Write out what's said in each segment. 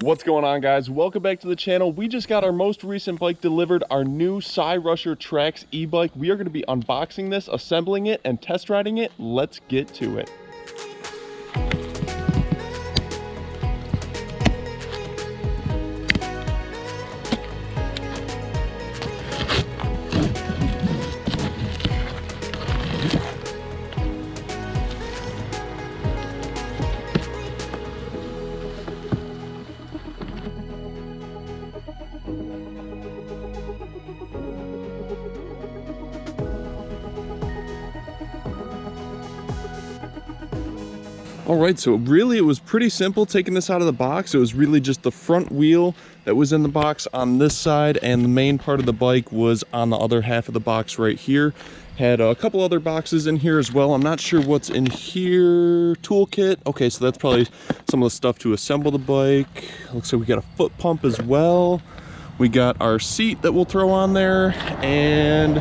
What's going on, guys? Welcome back to the channel. We just got our most recent bike delivered, our new Cyrusher Trax E-Bike. We are going to be unboxing this, assembling it, and test riding it. Let's get to it. All right, so really it was pretty simple taking this out of the box. It was really just the front wheel that was in the box on this side, and the main part of the bike was on the other half of the box right here. Had a couple other boxes in here as well. I'm not sure what's in here. Toolkit. Okay, so that's probably some of the stuff to assemble the bike. Looks like we got a foot pump as well. We got our seat that we'll throw on there, and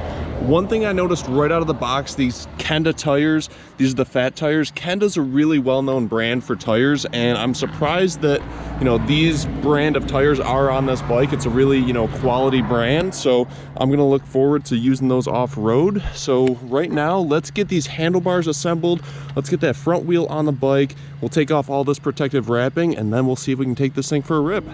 one thing I noticed right out of the box, these Kenda tires, these are the fat tires. Kenda's a really well-known brand for tires, and I'm surprised that, these brand of tires are on this bike. It's a really, quality brand, so I'm gonna look forward to using those off-road. So right now, let's get these handlebars assembled. Let's get that front wheel on the bike. We'll take off all this protective wrapping, and then we'll see if we can take this thing for a rip.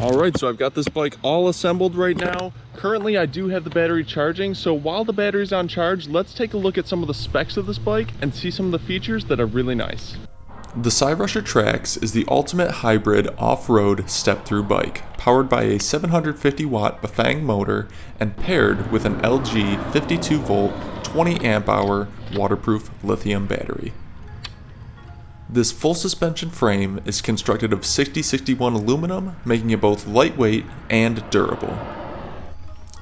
All right, so I've got this bike all assembled right now. Currently, I do have the battery charging, so while the battery's on charge, let's take a look at some of the specs of this bike and see some of the features that are really nice. The Cyrusher Trax is the ultimate hybrid off-road step-through bike, powered by a 750 watt Bafang motor and paired with an LG 52 volt, 20 amp hour waterproof lithium battery. This full suspension frame is constructed of 6061 aluminum, making it both lightweight and durable.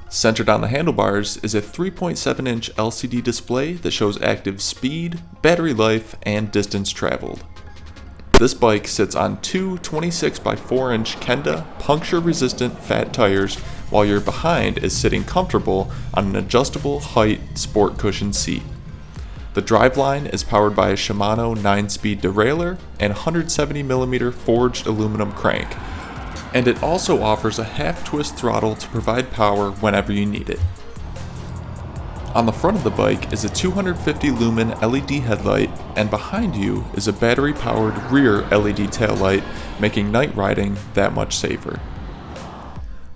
Centered on the handlebars is a 3.7-inch LCD display that shows active speed, battery life, and distance traveled. This bike sits on two 26 by 4-inch Kenda puncture-resistant fat tires, while your behind is sitting comfortable on an adjustable height sport cushion seat. The driveline is powered by a Shimano 9-speed derailleur and 170mm forged aluminum crank, and it also offers a half-twist throttle to provide power whenever you need it. On the front of the bike is a 250 lumen LED headlight, and behind you is a battery-powered rear LED taillight, making night riding that much safer.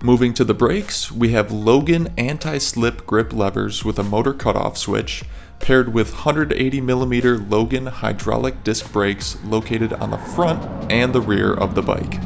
Moving to the brakes, we have Logan anti-slip grip levers with a motor cutoff switch, paired with 180mm Logan hydraulic disc brakes located on the front and the rear of the bike.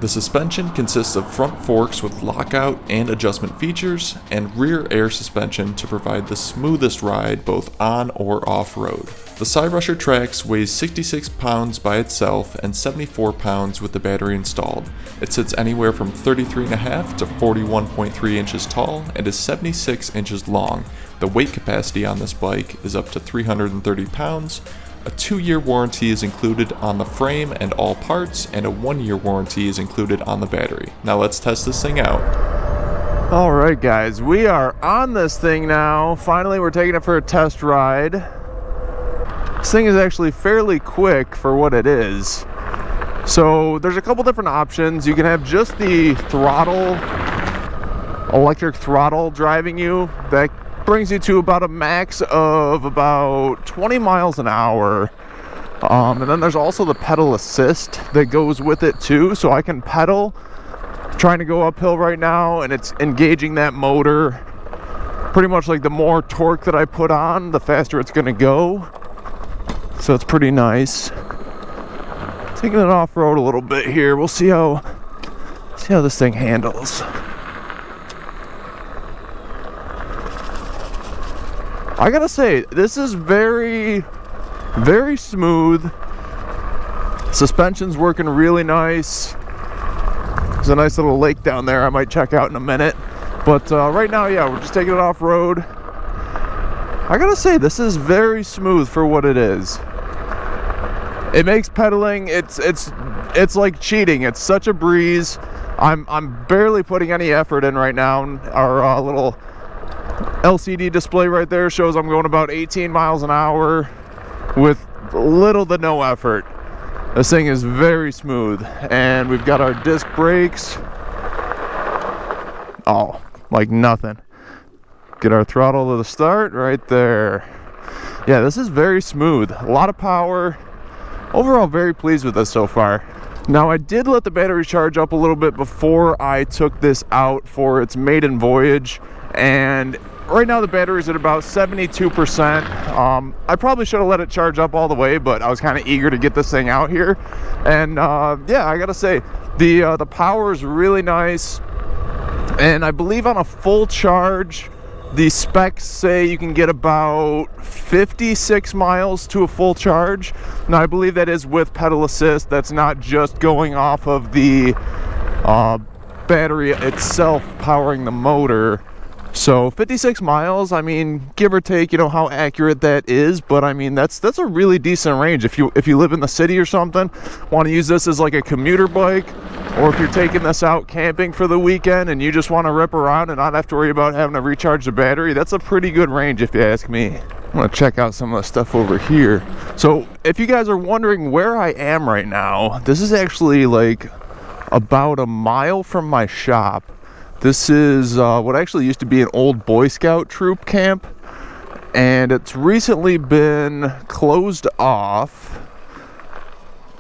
The suspension consists of front forks with lockout and adjustment features, and rear air suspension to provide the smoothest ride both on or off-road. The Cyrusher Trax weighs 66 pounds by itself and 74 pounds with the battery installed. It sits anywhere from 33.5 to 41.3 inches tall and is 76 inches long. The weight capacity on this bike is up to 330 pounds. A 2-year warranty is included on the frame and all parts, and a 1-year warranty is included on the battery. Now let's test this thing out. All right, guys, we are on this thing now. Finally, we're taking it for a test ride. This thing is actually fairly quick for what it is. So there's a couple different options. You can have just the throttle, electric throttle driving you. That brings you to about a max of about 20 miles an hour. And then there's also the pedal assist that goes with it too, so I can pedal trying to go uphill right now, and it's engaging that motor. Pretty much like the more torque that I put on, the faster it's gonna go. So it's pretty nice. Taking it off-road a little bit here. We'll see how this thing handles. I gotta say, this is very, very smooth. Suspension's working really nice. There's a nice little lake down there I might check out in a minute. But right now, yeah, we're just taking it off-road. I gotta say, this is very smooth for what it is. It makes pedaling, it's like cheating. It's such a breeze. I'm barely putting any effort in right now. Our little LCD display right there shows I'm going about 18 miles an hour with little to no effort. This thing is very smooth, and we've got our disc brakes. Oh, like nothing. Get our throttle to the start right there. Yeah, this is very smooth. A lot of power. Overall, very pleased with this so far. Now, I did let the battery charge up a little bit before I took this out for its maiden voyage, and right now the battery's at about 72%. I probably should have let it charge up all the way, but I was kind of eager to get this thing out here. And yeah, I gotta say, the power is really nice. And I believe on a full charge, the specs say you can get about 56 miles to a full charge. Now, I believe that is with pedal assist. That's not just going off of the battery itself powering the motor. So 56 miles, I mean, give or take, you know, how accurate that is, but I mean, that's a really decent range. If you live in the city or something, want to use this as like a commuter bike, or if you're taking this out camping for the weekend and you just want to rip around and not have to worry about having to recharge the battery, that's a pretty good range if you ask me. I'm gonna check out some of the stuff over here. So if you guys are wondering where I am right now, this is actually like about a mile from my shop. This is what actually used to be an old Boy Scout troop camp, and it's recently been closed off.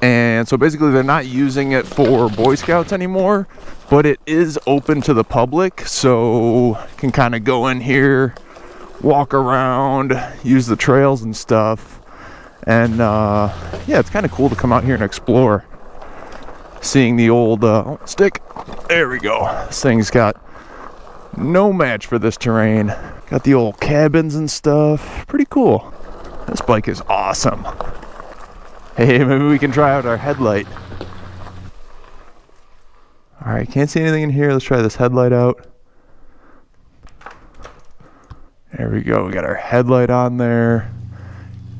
And so basically they're not using it for Boy Scouts anymore, but it is open to the public, so you can kind of go in here, walk around, use the trails and stuff. And yeah, it's kind of cool to come out here and explore. Seeing the old stick. There we go. This thing's got no match for this terrain. Got the old cabins and stuff. Pretty cool. This bike is awesome. Hey, maybe we can try out our headlight. Alright, can't see anything in here. Let's try this headlight out. There we go. We got our headlight on there.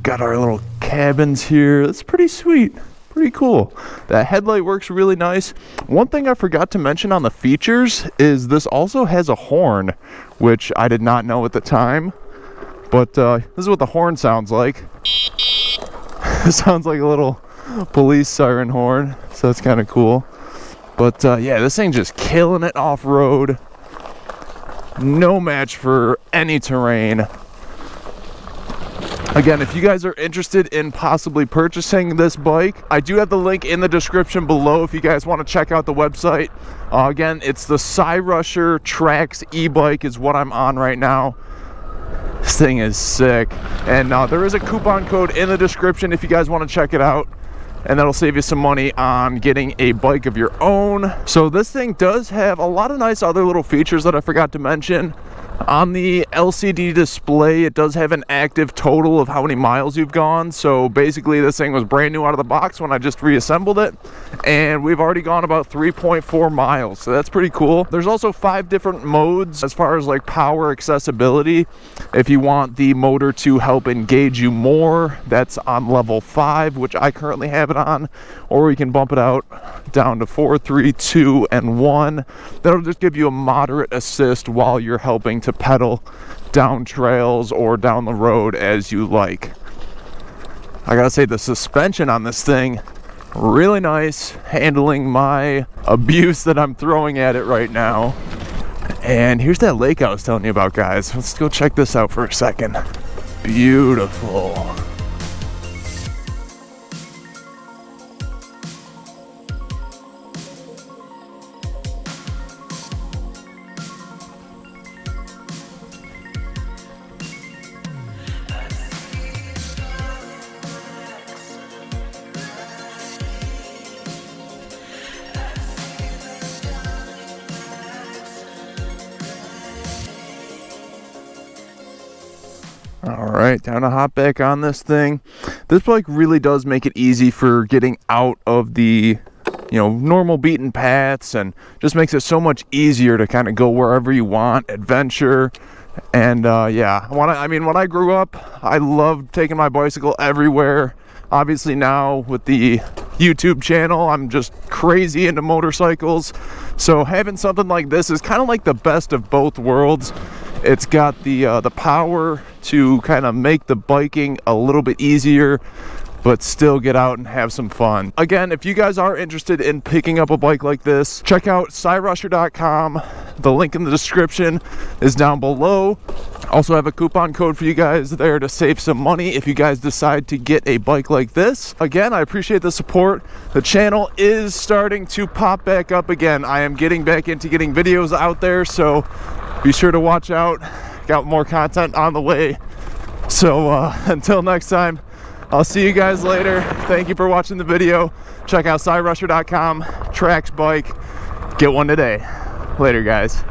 Got our little cabins here. That's pretty sweet. Pretty cool. That headlight works really nice. One thing I forgot to mention on the features is this also has a horn, which I did not know at the time. But this is what the horn sounds like. It sounds like a little police siren horn, so that's kind of cool. But yeah, this thing just killing it off-road. No match for any terrain. Again, if you guys are interested in possibly purchasing this bike, I do have the link in the description below if you guys want to check out the website. Again, it's the Cyrusher Trax E-Bike is what I'm on right now. This thing is sick. And there is a coupon code in the description if you guys want to check it out. And that'll save you some money on getting a bike of your own. So this thing does have a lot of nice other little features that I forgot to mention. On the LCD display, it does have an active total of how many miles you've gone. So basically this thing was brand new out of the box when I just reassembled it, and we've already gone about 3.4 miles, so that's pretty cool. There's also 5 different modes as far as like power accessibility. If you want the motor to help engage you more, that's on level 5, which I currently have it on, or we can bump it out down to 4, 3, 2, and 1. That'll just give you a moderate assist while you're helping to pedal down trails or down the road as you like. I gotta say, the suspension on this thing, really nice, handling my abuse that I'm throwing at it right now. And here's that lake I was telling you about, guys. Let's go check this out for a second. Beautiful. All right, time to hop back on this thing. This bike really does make it easy for getting out of the, normal beaten paths, and just makes it so much easier to kind of go wherever you want, adventure. And yeah, when I grew up, I loved taking my bicycle everywhere. Obviously now with the YouTube channel, I'm just crazy into motorcycles. So having something like this is kind of like the best of both worlds. It's got the power to kind of make the biking a little bit easier, but still get out and have some fun. Again, if you guys are interested in picking up a bike like this, check out Cyrusher.com. The link in the description is down below. Also have a coupon code for you guys there to save some money if you guys decide to get a bike like this. Again, I appreciate the support. The channel is starting to pop back up again. I am getting back into getting videos out there, so be sure to watch out. Got more content on the way. So until next time, I'll see you guys later. Thank you for watching the video. Check out Cyrusher.com, Trax bike. Get one today. Later, guys.